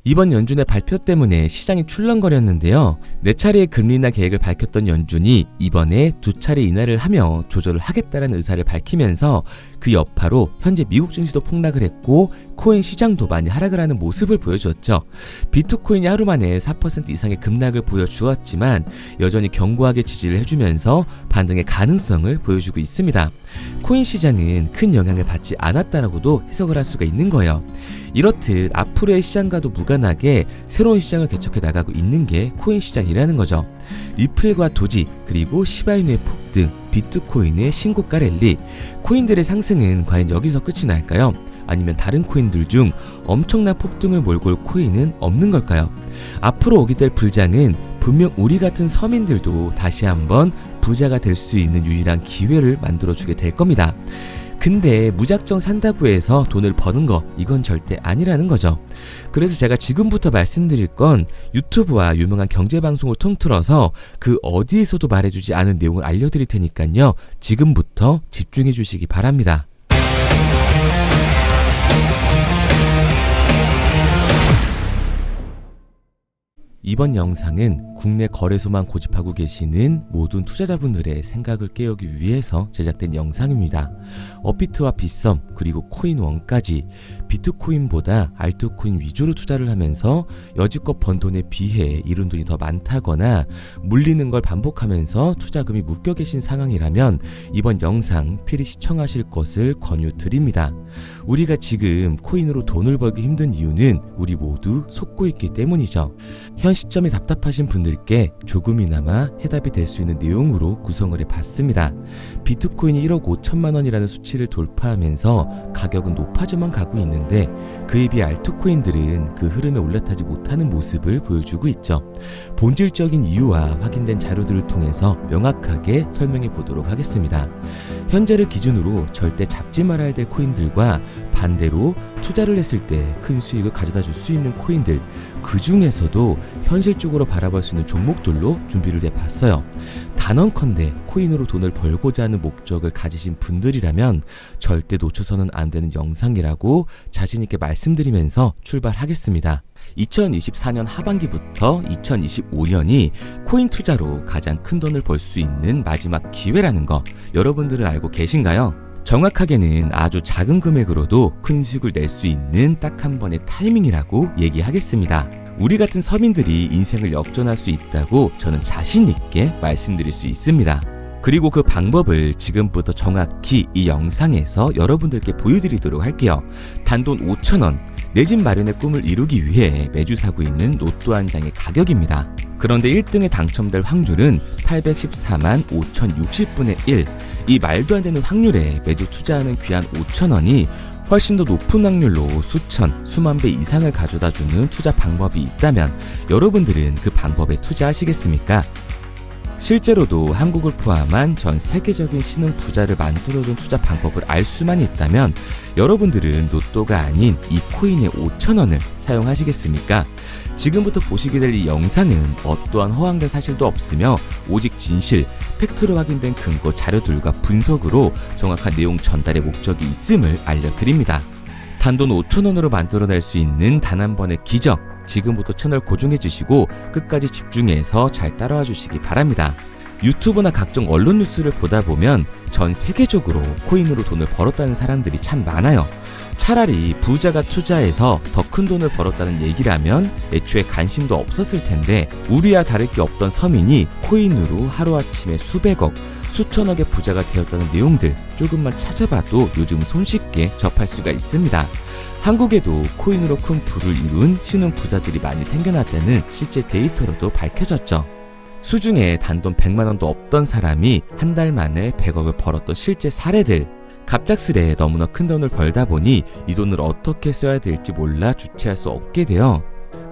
이번 연준의 발표 때문에 시장이 출렁거렸는데요. 4차례의 금리 인하 계획을 밝혔던 연준이 이번에 2차례 인하를 하며 조절을 하겠다는 의사를 밝히면서 그 여파로 현재 미국 증시도 폭락을 했고 코인 시장도 많이 하락을 하는 모습을 보여주었죠. 비트코인이 하루 만에 4% 이상의 급락을 보여주었지만 여전히 견고하게 지지를 해주면서 반등의 가능성을 보여주고 있습니다. 코인 시장은 큰 영향을 받지 않았다라고도 해석을 할 수가 있는 거예요. 이렇듯 앞으로의 시장과도 무관하게 새로운 시장을 개척해 나가고 있는 게 코인 시장이라는 거죠. 리플과 도지, 그리고 시바이누의 폭등, 비트코인의 신고가 랠리, 코인들의 상승은 과연 여기서 끝이 날까요? 아니면 다른 코인들 중 엄청난 폭등을 몰고 올 코인은 없는 걸까요? 앞으로 오게 될 불장은 분명 우리 같은 서민들도 다시 한번 부자가 될 수 있는 유일한 기회를 만들어주게 될 겁니다. 근데 무작정 산다고 해서 돈을 버는 거, 이건 절대 아니라는 거죠. 그래서 제가 지금부터 말씀드릴 건 유튜브와 유명한 경제방송을 통틀어서 그 어디에서도 말해주지 않은 내용을 알려드릴 테니까요. 지금부터 집중해 주시기 바랍니다. 이번 영상은 국내 거래소만 고집하고 계시는 모든 투자자분들의 생각을 깨우기 위해서 제작된 영상입니다. 업비트와 빗썸 그리고 코인원까지 비트코인보다 알트코인 위주로 투자를 하면서 여지껏 번 돈에 비해 잃은 돈이 더 많다거나 물리는 걸 반복하면서 투자금이 묶여 계신 상황이라면 이번 영상 필히 시청하실 것을 권유드립니다. 우리가 지금 코인으로 돈을 벌기 힘든 이유는 우리 모두 속고 있기 때문이죠. 현 시점이 답답하신 분들께 조금이나마 해답이 될 수 있는 내용으로 구성을 해봤습니다. 비트코인이 1억 5천만 원이라는 수치를 돌파하면서 가격은 높아져만 가고 있는데 그에 비해 알트코인들은 그 흐름에 올라타지 못하는 모습을 보여주고 있죠. 본질적인 이유와 확인된 자료들을 통해서 명확하게 설명해 보도록 하겠습니다. 현재를 기준으로 절대 잡지 말아야 될 코인들과 반대로 투자를 했을 때 큰 수익을 가져다 줄 수 있는 코인들, 그 중에서도 현실적으로 바라볼 수 있는 종목들로 준비를 해봤어요. 단언컨대 코인으로 돈을 벌고자 하는 목적을 가지신 분들이라면 절대 놓쳐서는 안 되는 영상이라고 자신있게 말씀드리면서 출발하겠습니다. 2024년 하반기부터 2025년이 코인 투자로 가장 큰 돈을 벌 수 있는 마지막 기회라는 거 여러분들은 알고 계신가요? 정확하게는 아주 작은 금액으로도 큰 수익을 낼 수 있는 딱 한 번의 타이밍이라고 얘기하겠습니다. 우리 같은 서민들이 인생을 역전할 수 있다고 저는 자신 있게 말씀드릴 수 있습니다. 그리고 그 방법을 지금부터 정확히 이 영상에서 여러분들께 보여드리도록 할게요. 단돈 5,000원, 내 집 마련의 꿈을 이루기 위해 매주 사고 있는 로또 한 장의 가격입니다. 그런데 1등에 당첨될 확률은 814만 5,060분의 1. 이 말도 안 되는 확률에 매주 투자하는 귀한 5,000원이 훨씬 더 높은 확률로 수천, 수만 배 이상을 가져다주는 투자 방법이 있다면 여러분들은 그 방법에 투자하시겠습니까? 실제로도 한국을 포함한 전 세계적인 신흥 부자를 만들어준 투자 방법을 알 수만 있다면 여러분들은 로또가 아닌 이 코인의 5,000원을 사용하시겠습니까? 지금부터 보시게 될 이 영상은 어떠한 허황된 사실도 없으며 오직 진실, 팩트로 확인된 근거 자료들과 분석으로 정확한 내용 전달의 목적이 있음을 알려드립니다. 단돈 5,000원으로 만들어낼 수 있는 단 한 번의 기적, 지금부터 채널 고정해 주시고 끝까지 집중해서 잘 따라와 주시기 바랍니다. 유튜브나 각종 언론 뉴스를 보다 보면 전 세계적으로 코인으로 돈을 벌었다는 사람들이 참 많아요. 차라리 부자가 투자해서 더 큰 돈을 벌었다는 얘기라면 애초에 관심도 없었을 텐데 우리와 다를 게 없던 서민이 코인으로 하루아침에 수백억, 수천억의 부자가 되었다는 내용들 조금만 찾아봐도 요즘 손쉽게 접할 수가 있습니다. 한국에도 코인으로 큰 부를 이룬 신흥 부자들이 많이 생겨났다는 실제 데이터로도 밝혀졌죠. 수중에 단돈 100만 원도 없던 사람이 한 달 만에 100억을 벌었던 실제 사례들. 갑작스레 너무나 큰 돈을 벌다 보니 이 돈을 어떻게 써야 될지 몰라 주체할 수 없게 되어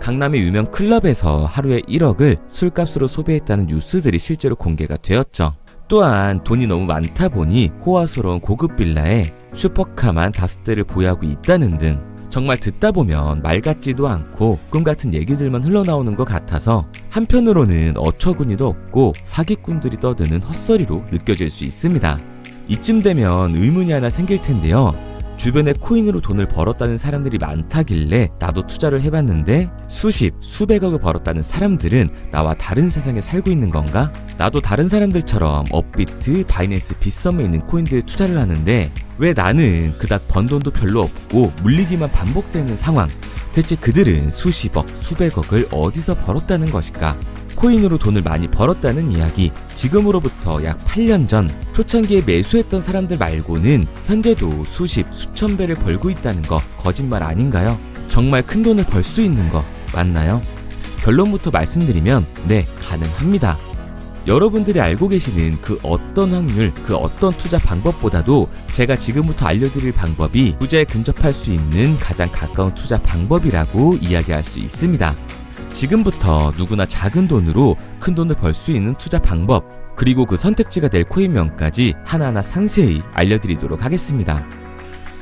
강남의 유명 클럽에서 하루에 1억을 술값으로 소비했다는 뉴스들이 실제로 공개가 되었죠. 또한 돈이 너무 많다 보니 호화스러운 고급 빌라에 슈퍼카만 5대를 보유하고 있다는 등 정말 듣다 보면 말 같지도 않고 꿈 같은 얘기들만 흘러나오는 것 같아서 한편으로는 어처구니도 없고 사기꾼들이 떠드는 헛소리로 느껴질 수 있습니다. 이쯤 되면 의문이 하나 생길 텐데요. 주변에 코인으로 돈을 벌었다는 사람들이 많다길래 나도 투자를 해봤는데 수십, 수백억을 벌었다는 사람들은 나와 다른 세상에 살고 있는 건가? 나도 다른 사람들처럼 업비트, 바이낸스, 빗썸에 있는 코인들에 투자를 하는데 왜 나는 그닥 번 돈도 별로 없고 물리기만 반복되는 상황? 대체 그들은 수십억, 수백억을 어디서 벌었다는 것일까? 코인으로 돈을 많이 벌었다는 이야기, 지금으로부터 약 8년 전 초창기에 매수했던 사람들 말고는 현재도 수십, 수천 배를 벌고 있다는 거 거짓말 아닌가요? 정말 큰 돈을 벌 수 있는 거 맞나요? 결론부터 말씀드리면 네, 가능합니다. 여러분들이 알고 계시는 그 어떤 확률, 그 어떤 투자 방법보다도 제가 지금부터 알려드릴 방법이 투자에 근접할 수 있는 가장 가까운 투자 방법이라고 이야기할 수 있습니다. 지금부터 누구나 작은 돈으로 큰 돈을 벌 수 있는 투자 방법, 그리고 그 선택지가 될 코인명까지 하나하나 상세히 알려드리도록 하겠습니다.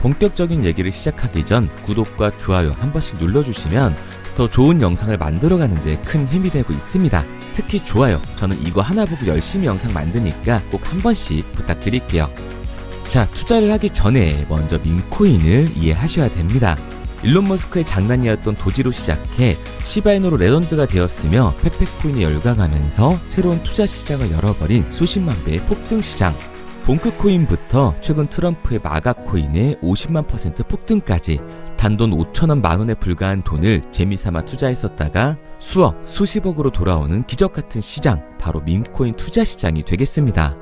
본격적인 얘기를 시작하기 전 구독과 좋아요 한 번씩 눌러주시면 더 좋은 영상을 만들어가는 데 큰 힘이 되고 있습니다. 특히 좋아요, 저는 이거 하나 보고 열심히 영상 만드니까 꼭 한 번씩 부탁드릴게요. 자, 투자를 하기 전에 먼저 밈코인을 이해하셔야 됩니다. 일론 머스크의 장난이었던 도지로 시작해 시바이누로 레전드가 되었으며 페페코인이 열광하면서 새로운 투자 시장을 열어버린 수십만 배의 폭등 시장. 봉크코인부터 최근 트럼프의 마가코인의 50만 % 폭등까지 단돈 5천원 만원에 불과한 돈을 재미삼아 투자했었다가 수억, 수십억으로 돌아오는 기적같은 시장, 바로 밈코인 투자 시장이 되겠습니다.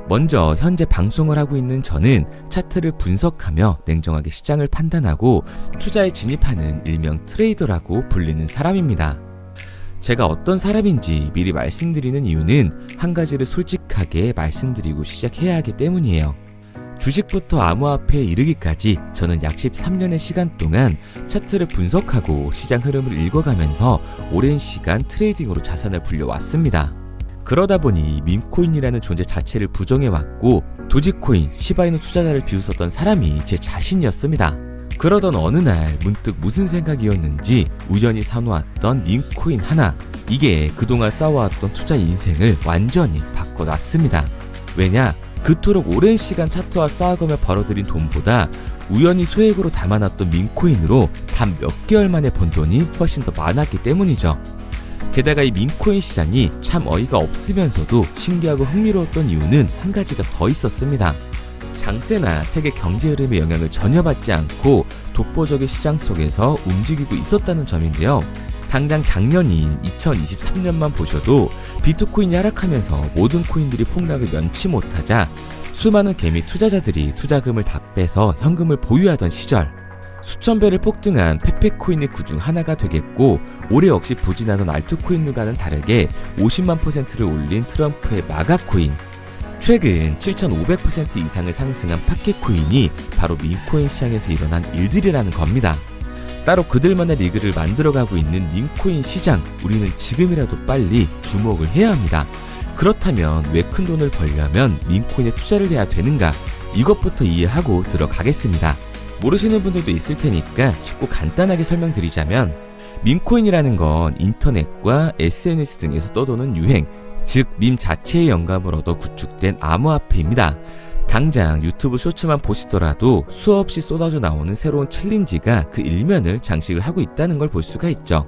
먼저 현재 방송을 하고 있는 저는 차트를 분석하며 냉정하게 시장을 판단하고 투자에 진입하는 일명 트레이더라고 불리는 사람입니다. 제가 어떤 사람인지 미리 말씀드리는 이유는 한 가지를 솔직하게 말씀드리고 시작해야 하기 때문이에요. 주식부터 암호화폐에 이르기까지 저는 약 13년의 시간 동안 차트를 분석하고 시장 흐름을 읽어가면서 오랜 시간 트레이딩으로 자산을 불려왔습니다. 그러다 보니 밈코인이라는 존재 자체를 부정해왔고 도지코인, 시바이누 투자자를 비웃었던 사람이 제 자신이었습니다. 그러던 어느 날 문득 무슨 생각이었는지 우연히 사놓았던 밈코인 하나, 이게 그동안 쌓아왔던 투자 인생을 완전히 바꿔놨습니다. 왜냐? 그토록 오랜 시간 차트와 쌓아가며 벌어들인 돈보다 우연히 소액으로 담아놨던 밈코인으로 단 몇 개월 만에 번 돈이 훨씬 더 많았기 때문이죠. 게다가 이 밈코인 시장이 참 어이가 없으면서도 신기하고 흥미로웠던 이유는 한 가지가 더 있었습니다. 장세나 세계 경제 흐름의 영향을 전혀 받지 않고 독보적인 시장 속에서 움직이고 있었다는 점인데요. 당장 작년인 2023년만 보셔도 비트코인이 하락하면서 모든 코인들이 폭락을 면치 못하자 수많은 개미 투자자들이 투자금을 다 빼서 현금을 보유하던 시절, 수천 배를 폭등한 페페코인이 그중 하나가 되겠고, 올해 역시 부진하던 알트코인들과는 다르게 50만 %를 올린 트럼프의 마가코인, 최근 7,500% 이상을 상승한 파켓코인이 바로 밈코인 시장에서 일어난 일들이라는 겁니다. 따로 그들만의 리그를 만들어가고 있는 밈코인 시장, 우리는 지금이라도 빨리 주목을 해야 합니다. 그렇다면 왜 큰 돈을 벌려면 밈코인에 투자를 해야 되는가? 이것부터 이해하고 들어가겠습니다. 모르시는 분들도 있을 테니까 쉽고 간단하게 설명드리자면, 밈코인이라는 건 인터넷과 SNS 등에서 떠도는 유행, 즉 밈 자체의 영감을 얻어 구축된 암호화폐입니다. 당장 유튜브 쇼츠만 보시더라도 수없이 쏟아져 나오는 새로운 챌린지가 그 일면을 장식을 하고 있다는 걸 볼 수가 있죠.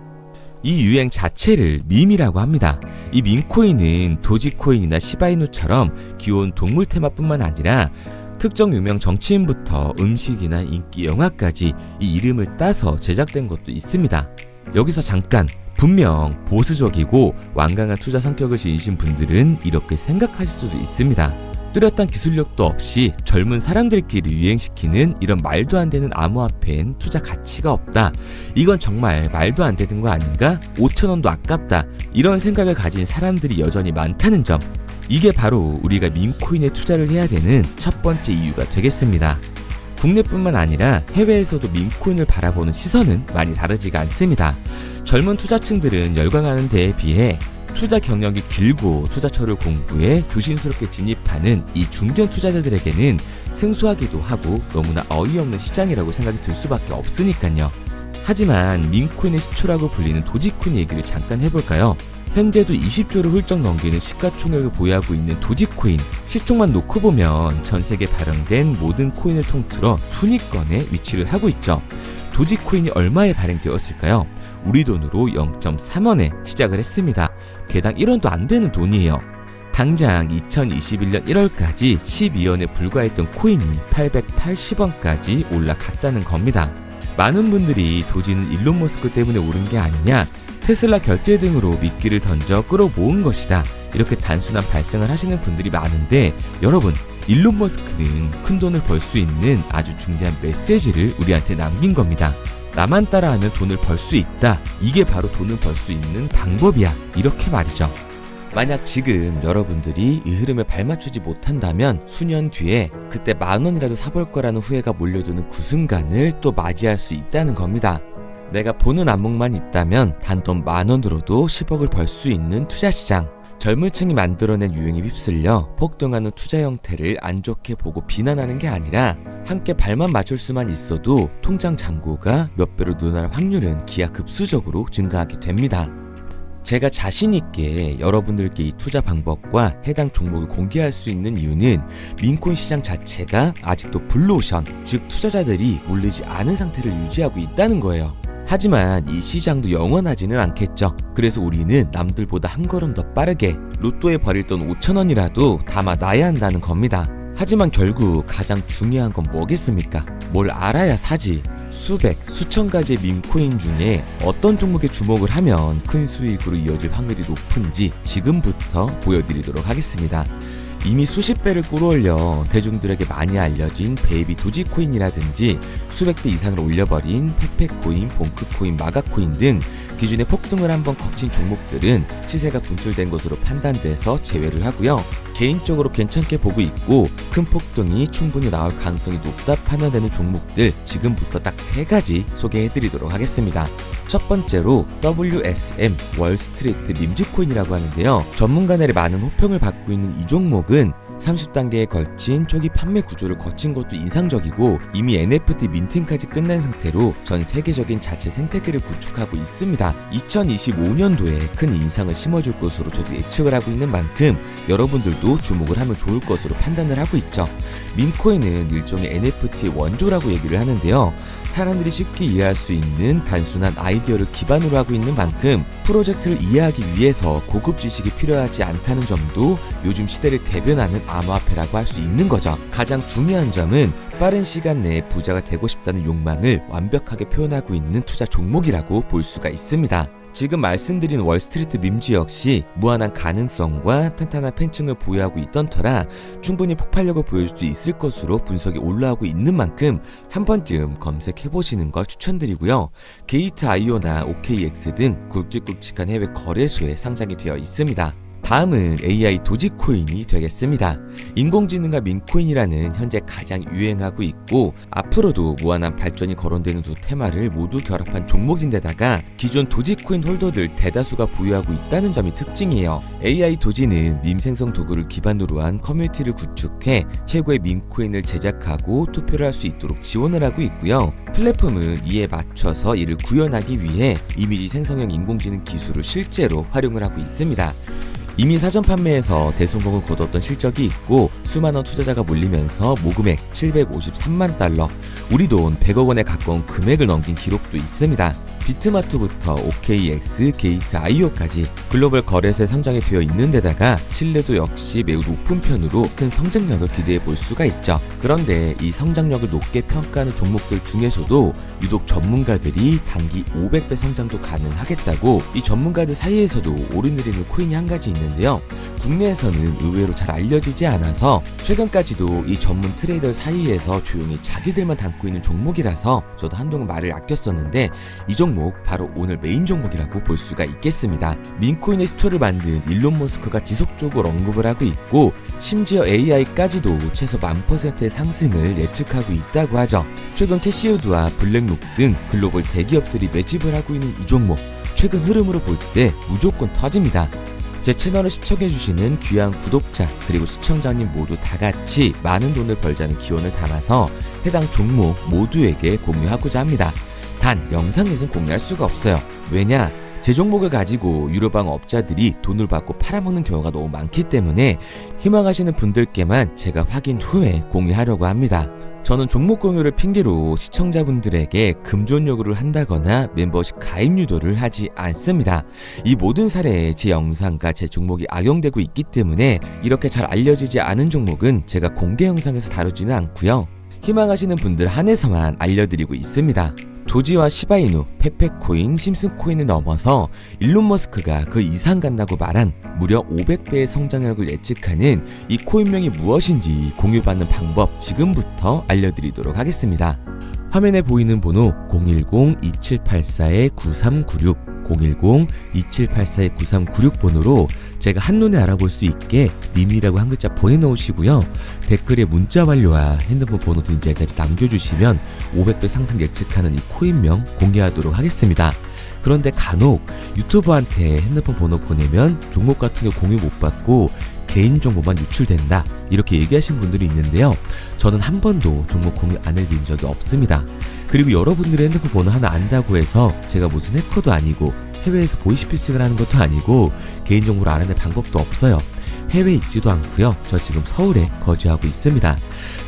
이 유행 자체를 밈이라고 합니다. 이 밈코인은 도지코인이나 시바이누처럼 귀여운 동물 테마뿐만 아니라 특정 유명 정치인부터 음식이나 인기 영화까지 이 이름을 따서 제작된 것도 있습니다. 여기서 잠깐, 분명 보수적이고 완강한 투자 성격을 지니신 분들은 이렇게 생각하실 수도 있습니다. 뚜렷한 기술력도 없이 젊은 사람들끼리 유행시키는 이런 말도 안 되는 암호화폐엔 투자 가치가 없다. 이건 정말 말도 안 되는 거 아닌가? 5,000원도 아깝다. 이런 생각을 가진 사람들이 여전히 많다는 점. 이게 바로 우리가 밈코인에 투자를 해야 되는 첫 번째 이유가 되겠습니다. 국내뿐만 아니라 해외에서도 밈코인을 바라보는 시선은 많이 다르지가 않습니다. 젊은 투자층들은 열광하는 데에 비해 투자 경력이 길고 투자처를 공부해 조심스럽게 진입하는 이 중견 투자자들에게는 생소하기도 하고 너무나 어이없는 시장이라고 생각이 들 수밖에 없으니까요. 하지만 밈코인의 시초라고 불리는 도지코인 얘기를 잠깐 해볼까요? 현재도 20조를 훌쩍 넘기는 시가총액을 보유하고 있는 도지코인. 시총만 놓고 보면 전 세계에 발행된 모든 코인을 통틀어 순위권에 위치를 하고 있죠. 도지코인이 얼마에 발행되었을까요? 우리 돈으로 0.3원에 시작을 했습니다. 개당 1원도 안 되는 돈이에요. 당장 2021년 1월까지 12원에 불과했던 코인이 880원까지 올라갔다는 겁니다. 많은 분들이 도지는 일론 머스크 때문에 오른 게 아니냐, 테슬라 결제 등으로 미끼를 던져 끌어모은 것이다, 이렇게 단순한 발생을 하시는 분들이 많은데, 여러분, 일론 머스크는 큰 돈을 벌 수 있는 아주 중대한 메시지를 우리한테 남긴 겁니다. 나만 따라하면 돈을 벌 수 있다, 이게 바로 돈을 벌 수 있는 방법이야, 이렇게 말이죠. 만약 지금 여러분들이 이 흐름에 발맞추지 못한다면 수년 뒤에 그때 10,000원이라도 사볼 거라는 후회가 몰려드는 그 순간을 또 맞이할 수 있다는 겁니다. 내가 보는 안목만 있다면 단돈 10,000원으로도 10억을 벌 수 있는 투자시장. 젊은 층이 만들어낸 유행에 휩쓸려 폭등하는 투자 형태를 안 좋게 보고 비난하는 게 아니라 함께 발만 맞출 수만 있어도 통장 잔고가 몇 배로 늘어날 확률은 기하급수적으로 증가하게 됩니다. 제가 자신있게 여러분들께 이 투자 방법과 해당 종목을 공개할 수 있는 이유는 민코인 시장 자체가 아직도 블루오션, 즉 투자자들이 몰리지 않은 상태를 유지하고 있다는 거예요. 하지만 이 시장도 영원하지는 않겠죠. 그래서 우리는 남들보다 한 걸음 더 빠르게 로또에 버릴 돈 5,000원이라도 담아놔야 한다는 겁니다. 하지만 결국 가장 중요한 건 뭐겠습니까? 뭘 알아야 사지. 수백, 수천 가지의 밈코인 중에 어떤 종목에 주목을 하면 큰 수익으로 이어질 확률이 높은지 지금부터 보여드리도록 하겠습니다. 이미 수십 배를 끌어올려 대중들에게 많이 알려진 베이비 도지코인이라든지 수백 배 이상을 올려버린 페페코인, 봉크코인, 마가코인 등 기존의 폭등을 한번 거친 종목들은 시세가 분출된 것으로 판단돼서 제외를 하고요. 개인적으로 괜찮게 보고 있고 큰 폭등이 충분히 나올 가능성이 높다 판단되는 종목들 지금부터 딱 3가지 소개해드리도록 하겠습니다. 첫 번째로 WSM 월스트리트 밈즈코인이라고 하는데요. 전문가들의 많은 호평을 받고 있는 이 종목은 30단계에 걸친 초기 판매 구조를 거친 것도 인상적이고 이미 NFT 민팅까지 끝난 상태로 전 세계적인 자체 생태계를 구축하고 있습니다. 2025년도에 큰 인상을 심어줄 것으로 저도 예측을 하고 있는 만큼 여러분들도 주목을 하면 좋을 것으로 판단을 하고 있죠. 밈코인은 일종의 NFT의 원조라고 얘기를 하는데요. 사람들이 쉽게 이해할 수 있는 단순한 아이디어를 기반으로 하고 있는 만큼 프로젝트를 이해하기 위해서 고급 지식이 필요하지 않다는 점도 요즘 시대를 대변하는 암호화폐라고 할 수 있는 거죠. 가장 중요한 점은 빠른 시간 내에 부자가 되고 싶다는 욕망을 완벽하게 표현하고 있는 투자 종목이라고 볼 수가 있습니다. 지금 말씀드린 월스트리트 밈즈 역시 무한한 가능성과 탄탄한 팬층을 보유하고 있던 터라 충분히 폭발력을 보여줄 수 있을 것으로 분석이 올라오고 있는 만큼 한 번쯤 검색해보시는 걸 추천드리고요. 게이트.io나 OKX 등 굵직굵직한 해외 거래소에 상장이 되어 있습니다. 다음은 AI 도지코인이 되겠습니다. 인공지능과 밈코인이라는 현재 가장 유행하고 있고 앞으로도 무한한 발전이 거론되는 두 테마를 모두 결합한 종목인데다가 기존 도지코인 홀더들 대다수가 보유하고 있다는 점이 특징이에요. AI 도지는 밈 생성 도구를 기반으로 한 커뮤니티를 구축해 최고의 밈코인을 제작하고 투표를 할 수 있도록 지원을 하고 있고요. 플랫폼은 이에 맞춰서 이를 구현하기 위해 이미지 생성형 인공지능 기술을 실제로 활용을 하고 있습니다. 이미 사전 판매에서 대성공을 거뒀던 실적이 있고 수만원 투자자가 몰리면서 모금액 753만 달러, 우리 돈 100억 원에 가까운 금액을 넘긴 기록도 있습니다. 비트마트부터 OKX, 게이트.io까지 글로벌 거래소에 상장이 되어 있는 데다가 신뢰도 역시 매우 높은 편으로 큰 성장력을 기대해 볼 수가 있죠. 그런데 이 성장력을 높게 평가하는 종목들 중에서도 유독 전문가들이 단기 500배 성장도 가능하겠다고 이 전문가들 사이에서도 오르내리는 코인이 한 가지 있는데요. 국내에서는 의외로 잘 알려지지 않아서 최근까지도 이 전문 트레이더 사이에서 조용히 자기들만 담고 있는 종목이라서 저도 한동안 말을 아꼈었는데 이 종목 바로 오늘 메인 종목이라고 볼 수가 있겠습니다. 민코인의 시초를 만든 일론 머스크가 지속적으로 언급을 하고 있고 심지어 AI까지도 최소 10,000%의 상승을 예측하고 있다고 하죠. 최근 캐시우드와 블랙록 등 글로벌 대기업들이 매집을 하고 있는 이 종목 최근 흐름으로 볼 때 무조건 터집니다. 제 채널을 시청해주시는 귀한 구독자 그리고 시청자님 모두 다같이 많은 돈을 벌자는 기원을 담아서 해당 종목 모두에게 공유하고자 합니다. 단 영상에선 공유할 수가 없어요. 왜냐? 제 종목을 가지고 유료방 업자들이 돈을 받고 팔아먹는 경우가 너무 많기 때문에 희망하시는 분들께만 제가 확인 후에 공유하려고 합니다. 저는 종목 공유를 핑계로 시청자분들에게 금전 요구를 한다거나 멤버십 가입 유도를 하지 않습니다. 이 모든 사례에 제 영상과 제 종목이 악용되고 있기 때문에 이렇게 잘 알려지지 않은 종목은 제가 공개 영상에서 다루지는 않고요. 희망하시는 분들 한해서만 알려드리고 있습니다. 도지와 시바이누, 페페코인, 심슨코인을 넘어서 일론 머스크가 그 이상 간다고 말한 무려 500배의 성장력을 예측하는 이 코인명이 무엇인지 공유받는 방법 지금부터 알려드리도록 하겠습니다. 화면에 보이는 번호 010-2784-9396 010-2784-9396 번호로 제가 한눈에 알아볼 수 있게 님이라고 한 글자 보내놓으시고요. 댓글에 문자 완료와 핸드폰 번호 등 제자리 남겨주시면 500배 상승 예측하는 이 코인명 공개하도록 하겠습니다. 그런데 간혹 유튜버한테 핸드폰 번호 보내면 종목 같은 거 공유 못 받고 개인정보만 유출된다 이렇게 얘기하신 분들이 있는데요. 저는 한 번도 종목 공유 안 해드린 적이 없습니다. 그리고 여러분들의 핸드폰 번호 하나 안다고 해서 제가 무슨 해커도 아니고 해외에서 보이스피싱을 하는 것도 아니고 개인정보를 알아낼 방법도 없어요. 해외에 있지도 않고요. 저 지금 서울에 거주하고 있습니다.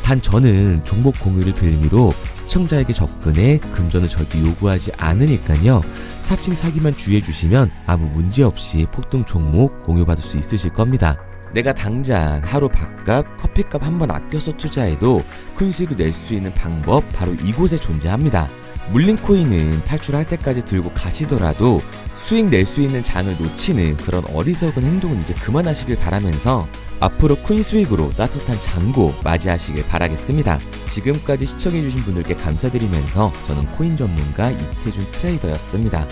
단 저는 종목 공유를 빌미로 시청자에게 접근해 금전을 절대 요구하지 않으니까요. 사칭 사기만 주의해 주시면 아무 문제 없이 폭등 종목 공유받을 수 있으실 겁니다. 내가 당장 하루 밥값, 커피값 한번 아껴서 투자해도 큰 수익을 낼 수 있는 방법 바로 이곳에 존재합니다. 물린 코인은 탈출할 때까지 들고 가시더라도 수익 낼 수 있는 장을 놓치는 그런 어리석은 행동은 이제 그만하시길 바라면서 앞으로 코인 수익으로 따뜻한 잔고 맞이하시길 바라겠습니다. 지금까지 시청해주신 분들께 감사드리면서 저는 코인 전문가 이태준 트레이더였습니다.